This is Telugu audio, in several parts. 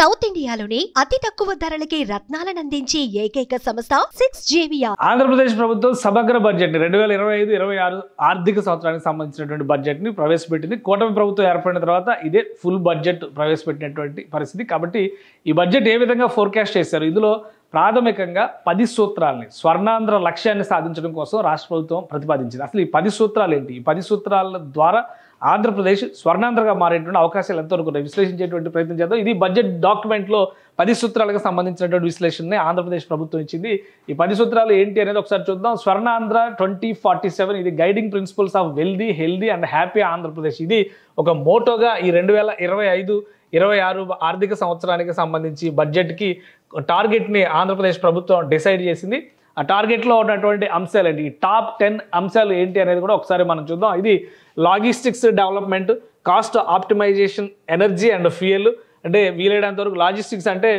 సౌత్ ఇండియాలోనే అతి తక్కువ ధరలకి రత్నాలనందించే ఏకైక సంస్థ 6JVR. ఆంధ్రప్రదేశ్ ప్రభుత్వం సమగ్ర బడ్జెట్ 2025-26 ఆర్థిక సంవత్సరానికి సంబంధించినటువంటి బడ్జెట్ ని ప్రవేశపెట్టింది. కూటమి ప్రభుత్వం ఏర్పడిన తర్వాత ఇదే ఫుల్ బడ్జెట్ ప్రవేశపెట్టినటువంటి పరిస్థితి. కాబట్టి ఈ బడ్జెట్ ఏ విధంగా ఫోర్కాస్ట్ చేశారు, ఇందులో ప్రాథమికంగా 10 సూత్రాలని స్వర్ణాంధ్ర లక్ష్యాన్ని సాధించడం కోసం రాష్ట్ర ప్రభుత్వం ప్రతిపాదించింది. అసలు ఈ 10 సూత్రాలు ఏంటి, ఈ 10 సూత్రాల ద్వారా ఆంధ్రప్రదేశ్ స్వర్ణాంధ్రగా మారేటువంటి అవకాశాలు ఎంతవరకు ఉన్నాయి విశ్లేషించేటువంటి ప్రయత్నం చేద్దాం. ఇది బడ్జెట్ డాక్యుమెంట్లో 10 సూత్రాలకు సంబంధించినటువంటి విశ్లేషణని ఆంధ్రప్రదేశ్ ప్రభుత్వం ఇచ్చింది. ఈ 10 సూత్రాలు ఏంటి అనేది ఒకసారి చూద్దాం. స్వర్ణాంధ్ర 2047 ఇది guiding principles of wealthy, healthy and happy Andhra Pradesh. ఇది ఒక మోటోగా ఈ 2025-26 ఆర్థిక సంవత్సరానికి సంబంధించి బడ్జెట్కి టార్గెట్ని ఆంధ్రప్రదేశ్ ప్రభుత్వం డిసైడ్ చేసింది. ఆ టార్గెట్లో ఉన్నటువంటి అంశాలు ఏంటి, ఈ టాప్ 10 అంశాలు ఏంటి అనేది కూడా ఒకసారి మనం చూద్దాం. ఇది logistics development, cost optimisation, energy and fuel. అంటే వీలైనంత వరకు లాజిస్టిక్స్ అంటే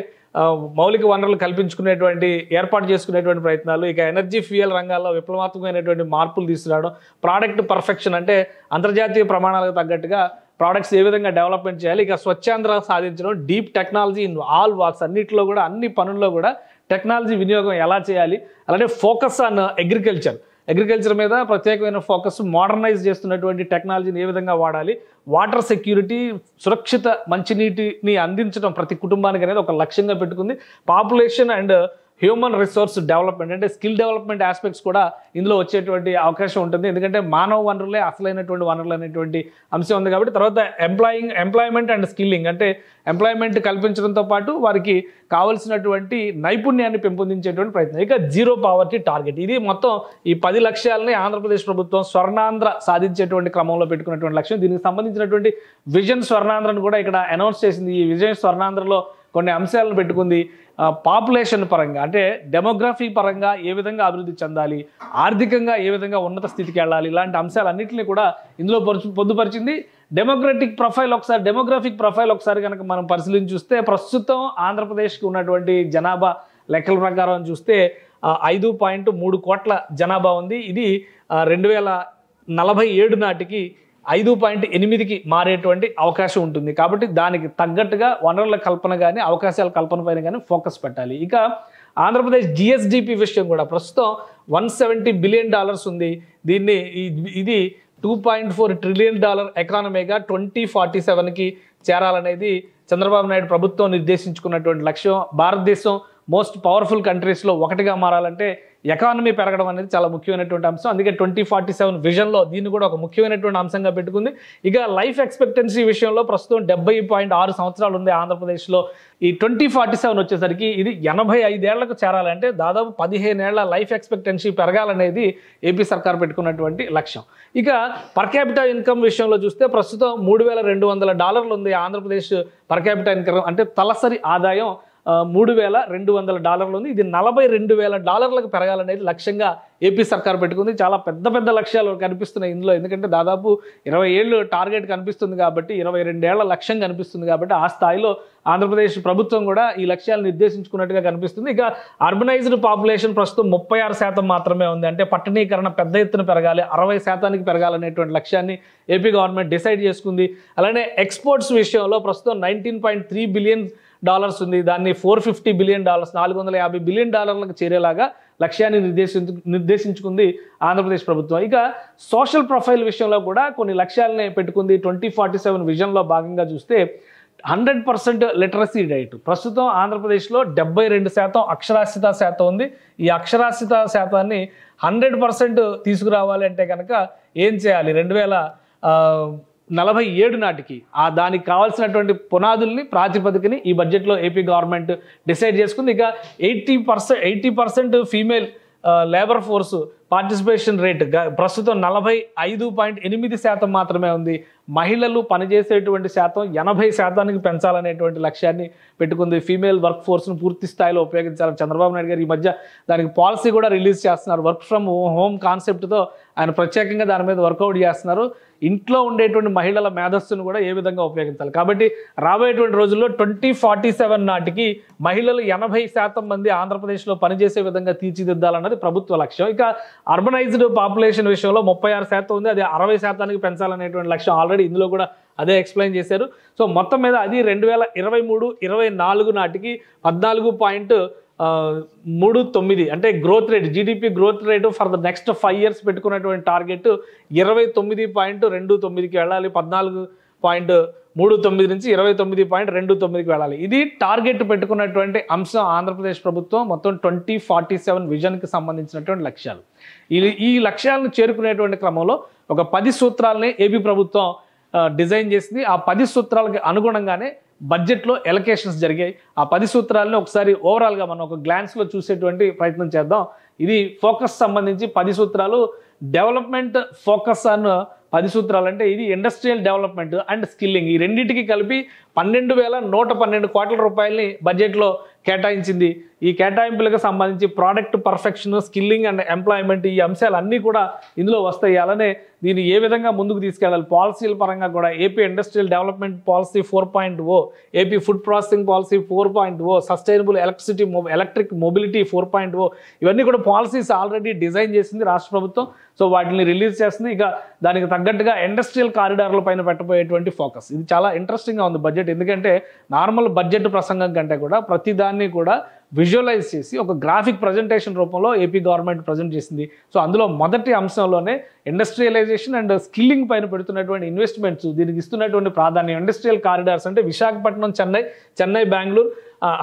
మౌలిక వనరులు కల్పించుకునేటువంటి ఏర్పాటు చేసుకునేటువంటి ప్రయత్నాలు, ఇక ఎనర్జీ ఫ్యూయల్ రంగాల్లో విప్లవాత్మకమైనటువంటి మార్పులు తీసుకురావడం, ప్రోడక్ట్ పర్ఫెక్షన్ అంటే అంతర్జాతీయ ప్రమాణాలకు తగ్గట్టుగా ప్రోడక్ట్స్ ఏ విధంగా డెవలప్మెంట్ చేయాలి, ఇక స్వచ్ఛాంధ్ర సాధించడం, deep technology in all walks అన్నింటిలో కూడా అన్ని పనుల్లో కూడా టెక్నాలజీ వినియోగం ఎలా చేయాలి, అలానే ఫోకస్ ఆన్ అగ్రికల్చర్ మీద ప్రత్యేకమైన ఫోకస్, మోడర్నైజ్ చేస్తున్నటువంటి టెక్నాలజీని ఏ విధంగా వాడాలి, వాటర్ సెక్యూరిటీ, సురక్షిత మంచినీటిని అందించడం ప్రతి కుటుంబానికి అనేది ఒక లక్ష్యంగా పెట్టుకుంది. Population and human resource development అంటే స్కిల్ డెవలప్మెంట్ ఆస్పెక్ట్స్ కూడా ఇందులో వచ్చేటువంటి అవకాశం ఉంటుంది. ఎందుకంటే మానవ వనరులే అసలైనటువంటి వనరులు అనేటువంటి అంశం ఉంది. కాబట్టి తర్వాత ఎంప్లాయ్మెంట్ అండ్ స్కిల్లింగ్ అంటే ఎంప్లాయ్మెంట్ కల్పించడంతో పాటు వారికి కావాల్సినటువంటి నైపుణ్యాన్ని పెంపొందించేటువంటి ప్రయత్నం. ఇక జీరో పావర్టీ టార్గెట్, ఇది మొత్తం ఈ 10 లక్ష్యాలని ఆంధ్రప్రదేశ్ ప్రభుత్వం స్వర్ణాంధ్ర సాధించేటువంటి క్రమంలో పెట్టుకున్నటువంటి లక్ష్యం. దీనికి సంబంధించినటువంటి విజన్ స్వర్ణాంధ్రను కూడా ఇక్కడ అనౌన్స్ చేసింది. ఈ విజన్ స్వర్ణాంధ్రలో కొన్ని అంశాలను పెట్టుకుంది. పాపులేషన్ పరంగా అంటే డెమోగ్రఫీ పరంగా ఏ విధంగా అభివృద్ధి చెందాలి, ఆర్థికంగా ఏ విధంగా ఉన్నత స్థితికి వెళ్ళాలి, ఇలాంటి అంశాలన్నింటినీ కూడా ఇందులో పొందుపరిచింది. డెమోగ్రఫిక్ ప్రొఫైల్ ఒకసారి కనుక మనం పరిశీలించి చూస్తే ప్రస్తుతం ఆంధ్రప్రదేశ్కి ఉన్నటువంటి జనాభా లెక్కల ప్రకారం చూస్తే 5.3 కోట్ల జనాభా ఉంది. ఇది 2047 నాటికి 5.8కి మారేటువంటి అవకాశం ఉంటుంది. కాబట్టి దానికి తగ్గట్టుగా వనరుల కల్పన కానీ అవకాశాల కల్పన పైన కానీ ఫోకస్ పెట్టాలి. ఇక ఆంధ్రప్రదేశ్ జిఎస్డిపి విషయం కూడా ప్రస్తుతం $170 బిలియన్ ఉంది. ఇది $2.4 ట్రిలియన్ ఎకానమీగా 2047కి చేరాలనేది చంద్రబాబు నాయుడు ప్రభుత్వం నిర్దేశించుకున్నటువంటి లక్ష్యం. భారతదేశం మోస్ట్ పవర్ఫుల్ కంట్రీస్లో ఒకటిగా మారాలంటే ఎకానమీ పెరగడం అనేది చాలా ముఖ్యమైనటువంటి అంశం. అందుకే 2047 విజన్లో దీన్ని కూడా ఒక ముఖ్యమైనటువంటి అంశంగా పెట్టుకుంది. ఇక లైఫ్ ఎక్స్పెక్టెన్సీ విషయంలో ప్రస్తుతం 70.6 సంవత్సరాలు ఉంది ఆంధ్రప్రదేశ్లో. ఈ 2047 వచ్చేసరికి ఇది 85 ఏళ్లకు చేరాలంటే దాదాపు 15 ఏళ్ల లైఫ్ ఎక్స్పెక్టెన్సీ పెరగాలనేది ఏపీ సర్కార్ పెట్టుకున్నటువంటి లక్ష్యం. ఇక పర్ క్యాపిటల్ ఇన్కమ్ విషయంలో చూస్తే ప్రస్తుతం $3,200 ఉంది ఆంధ్రప్రదేశ్ పర్ క్యాపిటల్ ఇన్కమ్ అంటే తలసరి ఆదాయం $3,200 ఉంది. ఇది $42,000 పెరగాలనేది లక్ష్యంగా ఏపీ సర్కార్ పెట్టుకుంది. చాలా పెద్ద లక్ష్యాలు కనిపిస్తున్నాయి ఇందులో. ఎందుకంటే దాదాపు 20 ఏళ్ళు టార్గెట్ కనిపిస్తుంది కాబట్టి 22 ఏళ్ల లక్ష్యం కనిపిస్తుంది కాబట్టి ఆ స్థాయిలో ఆంధ్రప్రదేశ్ ప్రభుత్వం కూడా ఈ లక్ష్యాలు నిర్దేశించుకున్నట్టుగా కనిపిస్తుంది. ఇక అర్బనైజ్డ్ పాపులేషన్ ప్రస్తుతం 36% మాత్రమే ఉంది. అంటే పట్టణీకరణ పెద్ద ఎత్తున పెరగాలి, 60%కి పెరగాలనేటువంటి లక్ష్యాన్ని ఏపీ గవర్నమెంట్ డిసైడ్ చేసుకుంది. అలానే ఎక్స్పోర్ట్స్ విషయంలో ప్రస్తుతం $19.3 బిలియన్ ఉంది. దాన్ని $450 బిలియన్ $450 బిలియన్ చేరేలాగా లక్ష్యాన్ని నిర్దేశించుకుంది ఆంధ్రప్రదేశ్ ప్రభుత్వం. ఇక సోషల్ ప్రొఫైల్ విషయంలో కూడా కొన్ని లక్ష్యాలని పెట్టుకుంది. 2047 విజన్లో భాగంగా చూస్తే 100% లిటరసీ రేట్ ప్రస్తుతం ఆంధ్రప్రదేశ్లో 72% అక్షరాస్యత శాతం ఉంది. ఈ అక్షరాస్యత శాతాన్ని 100% తీసుకురావాలి అంటే కనుక ఏం చేయాలి, 2047 నాటికి దానికి కావాల్సినటువంటి పునాదుల్ని ప్రాతిపదికని ఈ బడ్జెట్లో ఏపీ గవర్నమెంట్ డిసైడ్ చేసుకుంది. ఇక 80% female labour force participation rate ప్రస్తుతం 45.8% మాత్రమే ఉంది. మహిళలు పనిచేసేటువంటి శాతం 80%కి పెంచాలనేటువంటి లక్ష్యాన్ని పెట్టుకుంది. ఫీమేల్ వర్క్ ఫోర్స్ను పూర్తి స్థాయిలో ఉపయోగించాలని చంద్రబాబు నాయుడు గారు ఈ మధ్య దానికి పాలసీ కూడా రిలీజ్ చేస్తున్నారు. వర్క్ ఫ్రమ్ హోమ్ కాన్సెప్ట్తో ఆయన ప్రత్యేకంగా దాని మీద వర్కౌట్ చేస్తున్నారు. ఇంట్లో ఉండేటువంటి మహిళల మేధస్సును కూడా ఏ విధంగా ఉపయోగించాలి. కాబట్టి రాబోయేటువంటి రోజుల్లో 2047 నాటికి మహిళలు 80% మంది ఆంధ్రప్రదేశ్లో పనిచేసే విధంగా తీర్చిదిద్దాలన్నది ప్రభుత్వ లక్ష్యం. ఇక అర్బనైజ్డ్ పాపులేషన్ విషయంలో 36% ఉంది, అది 60% పెంచాలనేటువంటి లక్ష్యం ఆల్రెడీ ఇందులో కూడా అదే ఎక్స్ప్లెయిన్ చేశారు. సో మొత్తం మీద అది 2023-24 నాటికి 14.39 అంటే growth rate, GDP growth rate for the next 5 years పెట్టుకున్నటువంటి టార్గెట్ 29.29కి వెళ్ళాలి, 14.39 నుంచి 29.29కి వెళ్ళాలి. ఇది టార్గెట్ పెట్టుకున్నటువంటి అంశం ఆంధ్రప్రదేశ్ ప్రభుత్వం మొత్తం 2047 విజన్కి సంబంధించినటువంటి లక్ష్యాలు. ఈ లక్ష్యాలను చేరుకునేటువంటి క్రమంలో ఒక 10 సూత్రాలని ఏపీ ప్రభుత్వం డిజైన్ చేసింది. ఆ 10 సూత్రాలకి అనుగుణంగానే బడ్జెట్లో ఎలకేషన్స్ జరిగాయి. ఆ 10 సూత్రాలని ఒకసారి ఓవరాల్గా మనం ఒక గ్లాన్స్లో చూసేటువంటి ప్రయత్నం చేద్దాం. ఇది ఫోకస్ సంబంధించి 10 సూత్రాలు, డెవలప్మెంట్ ఫోకస్ ఆన్ 10 సూత్రాలు అంటే ఇది ఇండస్ట్రియల్ డెవలప్మెంట్ అండ్ స్కిల్లింగ్, ఈ రెండింటికి కలిపి 12,112 కోట్ల రూపాయలని బడ్జెట్లో కేటాయించింది. ఈ కేటాయింపులకు సంబంధించి product perfection, skilling and employment, ఈ అంశాలన్నీ కూడా ఇందులో వస్తాయి. అలానే దీన్ని ఏ విధంగా ముందుకు తీసుకెళ్ళాలి, పాలసీల పరంగా కూడా AP industrial development policy 4.0, AP food processing policy 4.0, sustainable electric mobility 4.0, ఇవన్నీ కూడా పాలసీస్ ఆల్రెడీ డిజైన్ చేసింది రాష్ట్ర ప్రభుత్వం. సో వాటిని రిలీజ్ చేస్తుంది. ఇక దానికి తగ్గట్టుగా ఇండస్ట్రియల్ కారిడార్ల పైన పెట్టబోయేటువంటి ఫోకస్, ఇది చాలా ఇంట్రెస్టింగ్గా ఉంది బడ్జెట్. ఎందుకంటే నార్మల్ బడ్జెట్ ప్రసంగం కంటే కూడా ప్రతిదాన్ని కూడా విజువలైజ్ చేసి ఒక గ్రాఫిక్ ప్రజెంటేషన్ రూపంలో ఏపీ గవర్నమెంట్ ప్రజెంట్ చేసింది. సో అందులో మొదటి అంశంలోనే ఇండస్ట్రియలైజేషన్ అండ్ స్కిల్లింగ్ పైన పెడుతున్నటువంటి ఇన్వెస్ట్మెంట్స్, దీనికి ఇస్తున్నటువంటి ప్రాధాన్యం. ఇండస్ట్రియల్ కారిడార్స్ అంటే Visakhapatnam, Chennai, Bengaluru,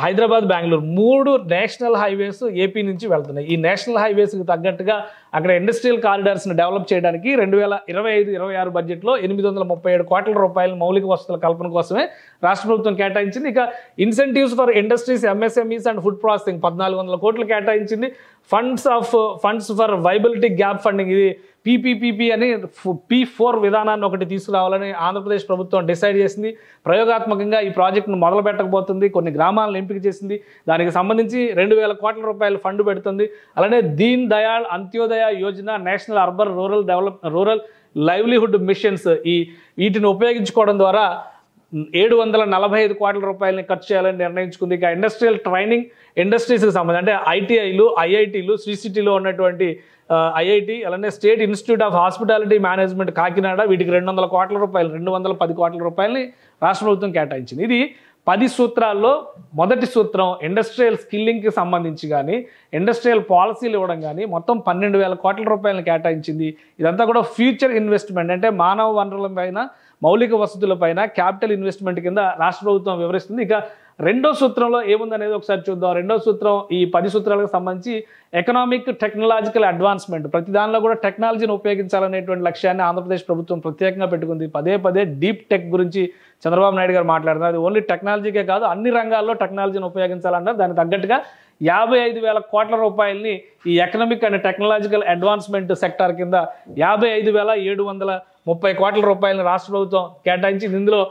Hyderabad, Bengaluru 3 national highways AP నుంచి వెళ్తున్నాయి. ఈ నేషనల్ హైవేస్కి తగ్గట్టుగా అక్కడ ఇండస్ట్రియల్ కారిడార్స్ని డెవలప్ చేయడానికి 2025-26 బడ్జెట్లో 837 కోట్ల రూపాయల మౌలిక వసతుల కల్పన కోసమే రాష్ట్ర ప్రభుత్వం కేటాయించింది. ఇక incentives for industries, MSMEs and food processing 1400 కోట్లు కేటాయించింది. Funds for viability gap funding, ఇది పీపీపీపీ అని P4 విధానాన్ని ఒకటి తీసుకురావాలని ఆంధ్రప్రదేశ్ ప్రభుత్వం డిసైడ్ చేసింది. ప్రయోగాత్మకంగా ఈ ప్రాజెక్టును మొదలు పెట్టకపోతుంది, కొన్ని గ్రామాలను ఎంపిక చేసింది. దానికి సంబంధించి 2,000 కోట్ల రూపాయల ఫండ్ పెడుతుంది. అలానే Deen Dayal Antyodaya Yojana, national urban rural livelihood machines, వీటిని ఉపయోగించుకోవడం ద్వారా 745 కోట్ల రూపాయలని ఖర్చు చేయాలని నిర్ణయించుకుంది. ఇక ఇండస్ట్రియల్ ట్రైనింగ్, ఇండస్ట్రీస్కి సంబంధించి అంటే ఐటీఐలు, ఐఐటీలు, శ్రీసిటీలో ఉన్నటువంటి ఐఐటి, అలానే state institute of hospitality management Kakinada, వీటికి 200 కోట్ల రూపాయలు, 210 కోట్ల రూపాయలని రాష్ట్ర ప్రభుత్వం కేటాయించింది. ఇది 10 సూత్రాల్లో మొదటి సూత్రం ఇండస్ట్రియల్ స్కిల్లింగ్కి సంబంధించి కానీ, ఇండస్ట్రియల్ పాలసీలు ఇవ్వడం కానీ మొత్తం 12,000 కోట్ల రూపాయలను కేటాయించింది. ఇదంతా కూడా ఫ్యూచర్ ఇన్వెస్ట్మెంట్ అంటే మానవ వనరుల పైన, మౌలిక వసతులపైన క్యాపిటల్ ఇన్వెస్ట్మెంట్ కింద రాష్ట్ర ప్రభుత్వం వివరిస్తుంది. ఇక రెండో సూత్రంలో ఏముందనేది ఒకసారి చూద్దాం. రెండో సూత్రం ఈ 10 సూత్రాలకు సంబంధించి ఎకనామిక్ టెక్నాలజికల్ అడ్వాన్స్మెంట్, ప్రతి దానిలో కూడా టెక్నాలజీని ఉపయోగించాలనేటువంటి లక్ష్యాన్ని ఆంధ్రప్రదేశ్ ప్రభుత్వం ప్రత్యేకంగా పెట్టుకుంది. పదే డీప్ టెక్ గురించి చంద్రబాబు నాయుడు గారు మాట్లాడుతున్నారు. అది ఓన్లీ టెక్నాలజీకే కాదు, అన్ని రంగాల్లో టెక్నాలజీని ఉపయోగించాలన్నారు. దానికి తగ్గట్టుగా 55,000 కోట్ల రూపాయలని ఈ economic and technological advancement sector కింద 55,730 కోట్ల రూపాయలని రాష్ట్ర ప్రభుత్వం కేటాయించింది. ఇందులో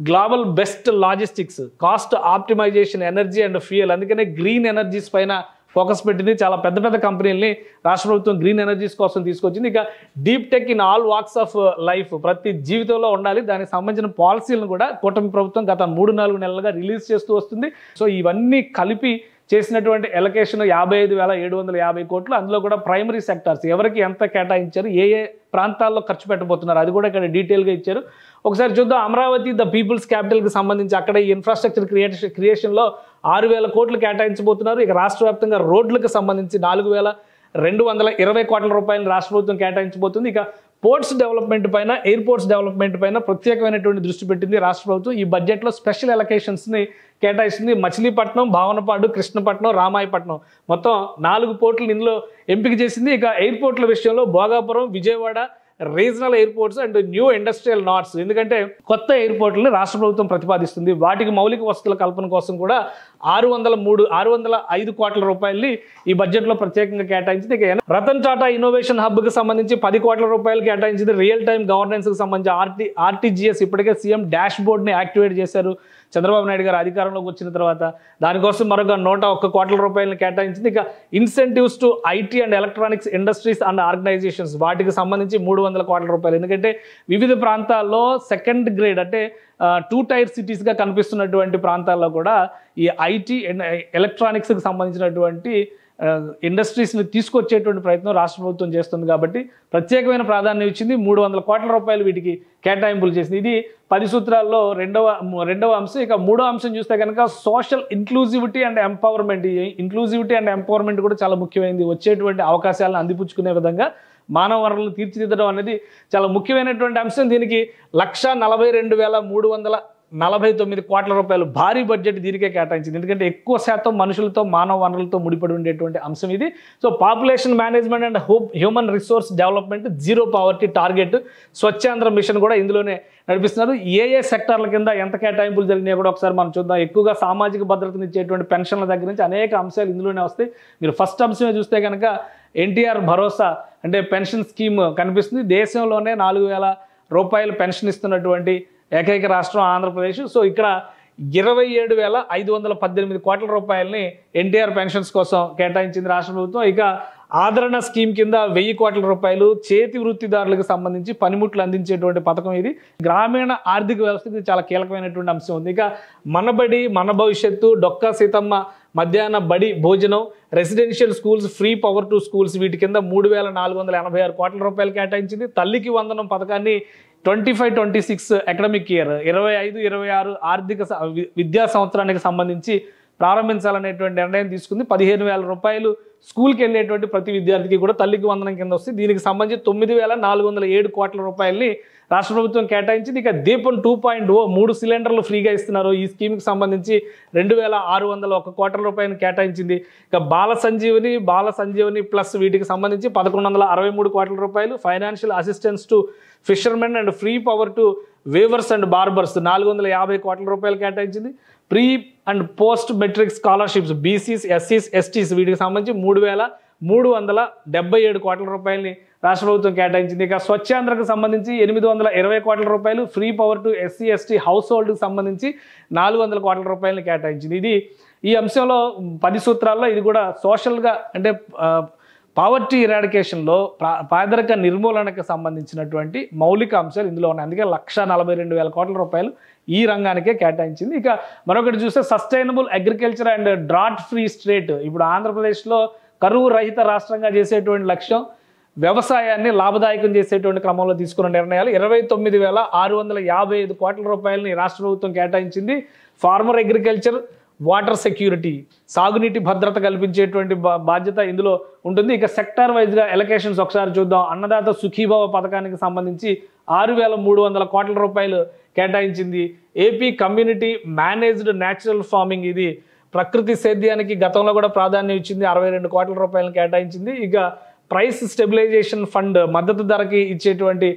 global best logistics, cost optimisation, energy and fuel, అందుకనే గ్రీన్ ఎనర్జీస్ పైన ఫోకస్ పెట్టింది. చాలా పెద్ద కంపెనీలని రాష్ట్ర ప్రభుత్వం గ్రీన్ ఎనర్జీస్ కోసం తీసుకొచ్చింది. ఇక deep tech in all walks of life, ప్రతి జీవితంలో ఉండాలి, దానికి సంబంధించిన పాలసీలను కూడా కూటమి ప్రభుత్వం గత 3-4 నెలలుగా రిలీజ్ చేస్తూ వస్తుంది. సో ఇవన్నీ కలిపి చేసినటువంటి ఎలకేషన్ 55,750 కోట్లు. అందులో కూడా ప్రైమరీ సెక్టార్స్ ఎవరికి ఎంత కేటాయించారు, ఏ ప్రాంతాల్లో ఖర్చు పెట్టబోతున్నారు, అది కూడా ఇక్కడ డీటెయిల్గా ఇచ్చారు. ఒకసారి చూద్దాం. అమరావతి ద పీపుల్స్ క్యాపిటల్కి సంబంధించి అక్కడ ఈ ఇన్ఫ్రాస్ట్రక్చర్ క్రియేషన్లో 6,000 కోట్లు కేటాయించబోతున్నారు. ఇక రాష్ట్ర వ్యాప్తంగా రోడ్లకు సంబంధించి 4,220 కోట్ల రూపాయలు రాష్ట్ర ప్రభుత్వం కేటాయించబోతుంది. ఇక పోర్ట్స్ డెవలప్మెంట్ పైన, ఎయిర్పోర్ట్స్ డెవలప్మెంట్ పైన ప్రత్యేకమైనటువంటి దృష్టి పెట్టింది రాష్ట్ర ప్రభుత్వం. ఈ బడ్జెట్లో స్పెషల్ ఎలకేషన్స్ని కేటాయిస్తుంది. మచిలీపట్నం, భావనపాడు, కృష్ణపట్నం, రామాయపట్నం మొత్తం 4 పోర్టులు ఇందులో ఎంపిక చేసింది. ఇక ఎయిర్పోర్ట్ల విషయంలో Bhogapuram, Vijayawada regional airports and new industrial nodes, ఎందుకంటే కొత్త ఎయిర్పోర్ట్లని రాష్ట్ర ప్రభుత్వం ప్రతిపాదిస్తుంది. వాటికి మౌలిక వసతుల కల్పన కోసం కూడా 605 కోట్ల రూపాయలని ఈ బడ్జెట్లో ప్రత్యేకంగా కేటాయించింది. ఇక రతన్ టాటా ఇన్నోవేషన్ హబ్కి సంబంధించి 10 కోట్ల రూపాయలు కేటాయించింది. రియల్ టైమ్ గవర్నెన్స్కి సంబంధించి ఆర్టీజీఎస్ ఇప్పటికే సీఎం డాష్ బోర్డ్ని యాక్టివేట్ చేశారు చంద్రబాబు నాయుడు గారు అధికారంలోకి వచ్చిన తర్వాత. దానికోసం మరొక 101 కోట్ల రూపాయలను కేటాయించింది. ఇక incentives to IT and electronics industries and organisations, వాటికి సంబంధించి 300 కోట్ల రూపాయలు. ఎందుకంటే వివిధ ప్రాంతాల్లో సెకండ్ గ్రేడ్ అంటే 2 టైర్ సిటీస్గా కనిపిస్తున్నటువంటి ప్రాంతాల్లో కూడా ఈ ఐటీ అండ్ ఎలక్ట్రానిక్స్కి సంబంధించినటువంటి ఇండస్ట్రీస్ని తీసుకొచ్చేటువంటి ప్రయత్నం రాష్ట్ర ప్రభుత్వం చేస్తుంది కాబట్టి ప్రత్యేకమైన ప్రాధాన్యం ఇచ్చింది. 300 కోట్ల రూపాయలు వీటికి కేటాయింపులు చేసింది. ఇది 10 సూత్రాల్లో రెండవ అంశం. ఇక మూడో అంశం చూస్తే కనుక social inclusivity and empowerment. Inclusivity and empowerment కూడా చాలా ముఖ్యమైనది. వచ్చేటువంటి అవకాశాలను అందిపుచ్చుకునే విధంగా మానవ వనరులను తీర్చిదిద్దడం అనేది చాలా ముఖ్యమైనటువంటి అంశం. దీనికి 1,42,349 కోట్ల రూపాయలు భారీ బడ్జెట్ దీనికే కేటాయించింది. ఎందుకంటే ఎక్కువ శాతం మనుషులతో మానవ వనరులతో ముడిపడి ఉండేటువంటి అంశం ఇది. So population management and human resource development, zero poverty target, Swachhandhra mission కూడా ఇందులోనే నడిపిస్తున్నారు. ఏ సెక్టార్ల కింద ఎంత కేటాయింపులు జరిగినాయి కూడా ఒకసారి మనం చూద్దాం. ఎక్కువగా సామాజిక భద్రతను ఇచ్చేటువంటి పెన్షన్ల దగ్గర నుంచి అనేక అంశాలు ఇందులోనే వస్తాయి. మీరు ఫస్ట్ అంశమే చూస్తే కనుక ఎన్టీఆర్ భరోసా అంటే పెన్షన్ స్కీమ్ కనిపిస్తుంది. దేశంలోనే 4,000 రూపాయలు పెన్షన్ ఇస్తున్నటువంటి ఏకైక రాష్ట్రం ఆంధ్రప్రదేశ్. సో ఇక్కడ 27,518 కోట్ల రూపాయలని ఎన్టీఆర్ పెన్షన్స్ కోసం కేటాయించింది రాష్ట్ర ప్రభుత్వం. ఇక ఆదరణ స్కీమ్ కింద 1000 కోట్ల రూపాయలు చేతి వృత్తిదారులకు సంబంధించి పనిముట్లు అందించేటువంటి పథకం ఇది. గ్రామీణ ఆర్థిక వ్యవస్థకి చాలా కీలకమైనటువంటి అంశం ఉంది. ఇక మనబడి మన భవిష్యత్తు, డొక్కా సీతమ్మ మధ్యాహ్న బడి భోజనం, residential schools, free power to schools వీటి కింద 3,486 కోట్ల రూపాయలు కేటాయించింది. తల్లికి వందనం పథకాన్ని 25-26 అకాడమిక్ ఇయర్ 25-26 ఆర్థిక విద్యా సంవత్సరానికి సంబంధించి ప్రారంభించాలనేటువంటి నిర్ణయం తీసుకుంది. 15,000 రూపాయలు స్కూల్కి వెళ్ళేటువంటి ప్రతి విద్యార్థికి కూడా తల్లికి వందనం కింద వస్తుంది. దీనికి సంబంధించి 9,407 కోట్ల రూపాయలని రాష్ట్ర ప్రభుత్వం కేటాయించింది. ఇక దీపం 2.0 3 సిలిండర్లు ఫ్రీగా ఇస్తున్నారు. ఈ స్కీమ్కి సంబంధించి 2,601 కోట్ల రూపాయలు కేటాయించింది. ఇక బాల సంజీవని ప్లస్ వీటికి సంబంధించి 1,163 కోట్ల రూపాయలు. Financial assistance to fishermen and free power to weavers and barbers 450 కోట్ల రూపాయలు కేటాయించింది. Pre and post matric scholarships BCs, ఎస్సీస్, ఎస్టీస్ వీటికి సంబంధించి 3,377 కోట్ల రూపాయలని రాష్ట్ర ప్రభుత్వం కేటాయించింది. ఇక స్వచ్ఛాంధ్రకు సంబంధించి 820 కోట్ల రూపాయలు, free power to SC ST house హోల్డ్కి సంబంధించి 400 కోట్ల రూపాయలని కేటాయించింది. ఇది ఈ అంశంలో 10 సూత్రాల్లో ఇది కూడా సోషల్గా అంటే పావర్టీ ఇరాడికేషన్లో పేదరిక నిర్మూలనకు సంబంధించినటువంటి మౌలిక అంశాలు ఇందులో ఉన్నాయి. అందుకే 1,42,000 కోట్ల రూపాయలు ఈ రంగానికే కేటాయించింది. ఇక మరొకటి చూస్తే sustainable agriculture and drought free state. ఇప్పుడు ఆంధ్రప్రదేశ్లో కరువు రహిత రాష్ట్రంగా చేసేటువంటి లక్ష్యం, వ్యవసాయాన్ని లాభదాయకం చేసేటువంటి క్రమంలో తీసుకున్న నిర్ణయాలు 29,655 కోట్ల రూపాయలని రాష్ట్ర ప్రభుత్వం కేటాయించింది. ఫార్మర్ అగ్రికల్చర్, వాటర్ సెక్యూరిటీ, సాగునీటి భద్రత కల్పించేటువంటి బాధ్యత ఇందులో ఉంటుంది. ఇక సెక్టార్ వైజ్గా ఎలకేషన్స్ ఒకసారి చూద్దాం. అన్నదాత సుఖీభవ పథకానికి సంబంధించి 6,300 కోట్ల రూపాయలు కేటాయించింది. AP community managed natural farming, ఇది ప్రకృతి సేద్యానికి గతంలో కూడా ప్రాధాన్యం ఇచ్చింది, 62 కోట్ల రూపాయలను కేటాయించింది. ఇక ప్రైస్ స్టెబిలైజేషన్ ఫండ్, మద్దతు ధరకి ఇచ్చేటువంటి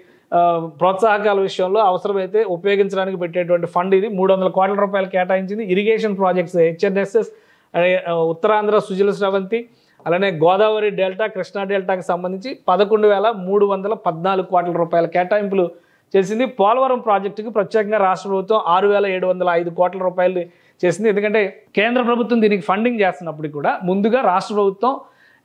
ప్రోత్సాహకాల విషయంలో అవసరమైతే ఉపయోగించడానికి పెట్టేటువంటి ఫండ్ ఇది 300 కోట్ల రూపాయలు కేటాయించింది. Irrigation projects HNSS, Uttarandhra Sujala Sravanthi, అలానే గోదావరి డెల్టా, కృష్ణా డెల్టాకి సంబంధించి 11,314 కోట్ల రూపాయల కేటాయింపులు చేసింది. పోలవరం ప్రాజెక్టుకి ప్రత్యేకంగా రాష్ట్ర ప్రభుత్వం 6,705 కోట్ల రూపాయలు చేసింది. ఎందుకంటే కేంద్ర ప్రభుత్వం దీనికి ఫండింగ్ చేస్తున్నప్పుడు కూడా ముందుగా రాష్ట్ర ప్రభుత్వం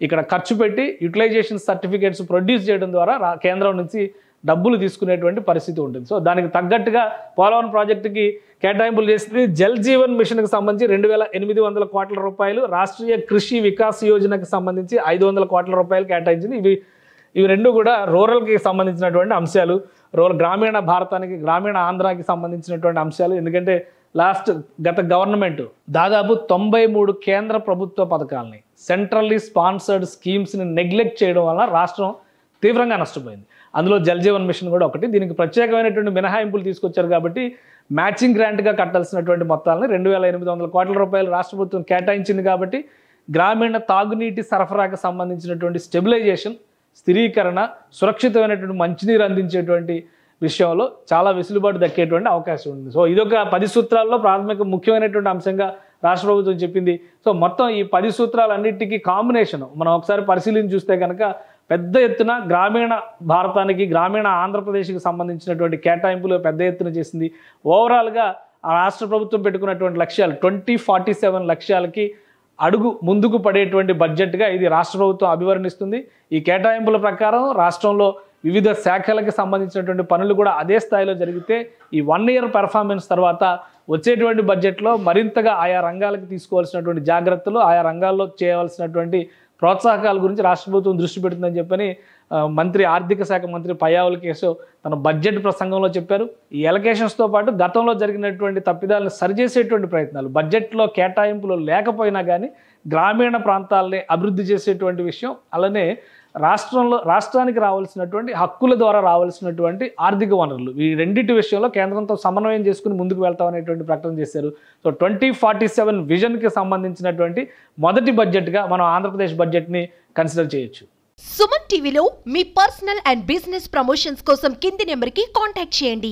ఇక్కడ ఖర్చు పెట్టి యూటిలైజేషన్ సర్టిఫికేట్స్ ప్రొడ్యూస్ చేయడం ద్వారా కేంద్రం నుంచి డబ్బులు తీసుకునేటువంటి పరిస్థితి ఉంటుంది. సో దానికి తగ్గట్టుగా పోలవరం ప్రాజెక్టుకి కేటాయింపులు చేసింది. జల్ జీవన్ మిషన్కి సంబంధించి 2,800 కోట్ల రూపాయలు, రాష్ట్రీయ కృషి వికాస్ యోజనకి సంబంధించి 500 కోట్ల రూపాయలు కేటాయించింది. ఇవి రెండు కూడా రూరల్కి సంబంధించినటువంటి అంశాలు, గ్రామీణ భారతానికి, గ్రామీణ ఆంధ్రాకి సంబంధించినటువంటి అంశాలు. ఎందుకంటే గత గవర్నమెంట్ దాదాపు 93 కేంద్ర ప్రభుత్వ పథకాలని, సెంట్రల్లీ స్పాన్సర్డ్ స్కీమ్స్ని నెగ్లెక్ట్ చేయడం వల్ల రాష్ట్రం తీవ్రంగా నష్టపోయింది. అందులో జల్ జీవన్ మిషన్ కూడా ఒకటి. దీనికి ప్రత్యేకమైనటువంటి మినహాయింపులు తీసుకొచ్చారు కాబట్టి మ్యాచింగ్ గ్రాంట్గా కట్టాల్సినటువంటి మొత్తాలను 2,800 కోట్ల రూపాయలు రాష్ట్ర ప్రభుత్వం కేటాయించింది. కాబట్టి గ్రామీణ తాగునీటి సరఫరాకు సంబంధించినటువంటి స్టెబిలైజేషన్, స్థిరీకరణ, సురక్షితమైనటువంటి మంచినీరు అందించేటువంటి విషయంలో చాలా వెసులుబాటు దక్కేటువంటి అవకాశం ఉంది. సో ఇదొక 10 సూత్రాల్లో ప్రాథమిక ముఖ్యమైనటువంటి అంశంగా రాష్ట్ర ప్రభుత్వం చెప్పింది. సో మొత్తం ఈ 10 సూత్రాలన్నిటికీ కాంబినేషన్ మనం ఒకసారి పరిశీలించి చూస్తే కనుక పెద్ద ఎత్తున గ్రామీణ భారతానికి, గ్రామీణ ఆంధ్రప్రదేశ్కి సంబంధించినటువంటి కేటాయింపులు పెద్ద ఎత్తున చేసింది. ఓవరాల్గా ఆ రాష్ట్ర ప్రభుత్వం పెట్టుకున్నటువంటి లక్ష్యాలు 2047 లక్ష్యాలకి అడుగు ముందుకు పడేటువంటి బడ్జెట్గా ఇది రాష్ట్ర ప్రభుత్వం అభివర్ణిస్తుంది. ఈ కేటాయింపుల ప్రకారం రాష్ట్రంలో వివిధ శాఖలకు సంబంధించినటువంటి పనులు కూడా అదే స్థాయిలో జరిగితే ఈ 1 ఇయర్ పెర్ఫార్మెన్స్ తర్వాత వచ్చేటువంటి బడ్జెట్లో మరింతగా ఆయా రంగాలకు తీసుకోవాల్సినటువంటి జాగ్రత్తలు, ఆయా రంగాల్లో చేయవలసినటువంటి ప్రోత్సాహకాల గురించి రాష్ట్ర ప్రభుత్వం దృష్టి పెడుతుందని చెప్పని మంత్రి ఆర్థిక శాఖ మంత్రి పయ్యావుల కేశవ్ తన బడ్జెట్ ప్రసంగంలో చెప్పారు. ఈ ఎలకేషన్స్తో పాటు గతంలో జరిగినటువంటి తప్పిదాలను సరిచేసేటువంటి ప్రయత్నాలు, బడ్జెట్లో కేటాయింపులు లేకపోయినా కానీ గ్రామీణ ప్రాంతాలని అభివృద్ధి చేసేటువంటి విషయం, అలానే రాష్ట్రానికి రావాల్సినటువంటి హక్కుల ద్వారా రావాల్సినటువంటి ఆర్థిక వనరులు, ఈ రెండింటి విషయంలో కేంద్రంతో సమన్వయం చేసుకుని ముందుకు వెళ్తామనేటువంటి ప్రకటన చేశారు. సో 2047 విజన్కి సంబంధించినటువంటి మొదటి బడ్జెట్గా మనం ఆంధ్రప్రదేశ్ బడ్జెట్ని కన్సిడర్ చేయొచ్చు. సుమన్ టీవీలో మీ పర్సనల్ అండ్ బిజినెస్ ప్రమోషన్స్ కోసం కింది నెంబర్కి కాంటాక్ట్ చేయండి.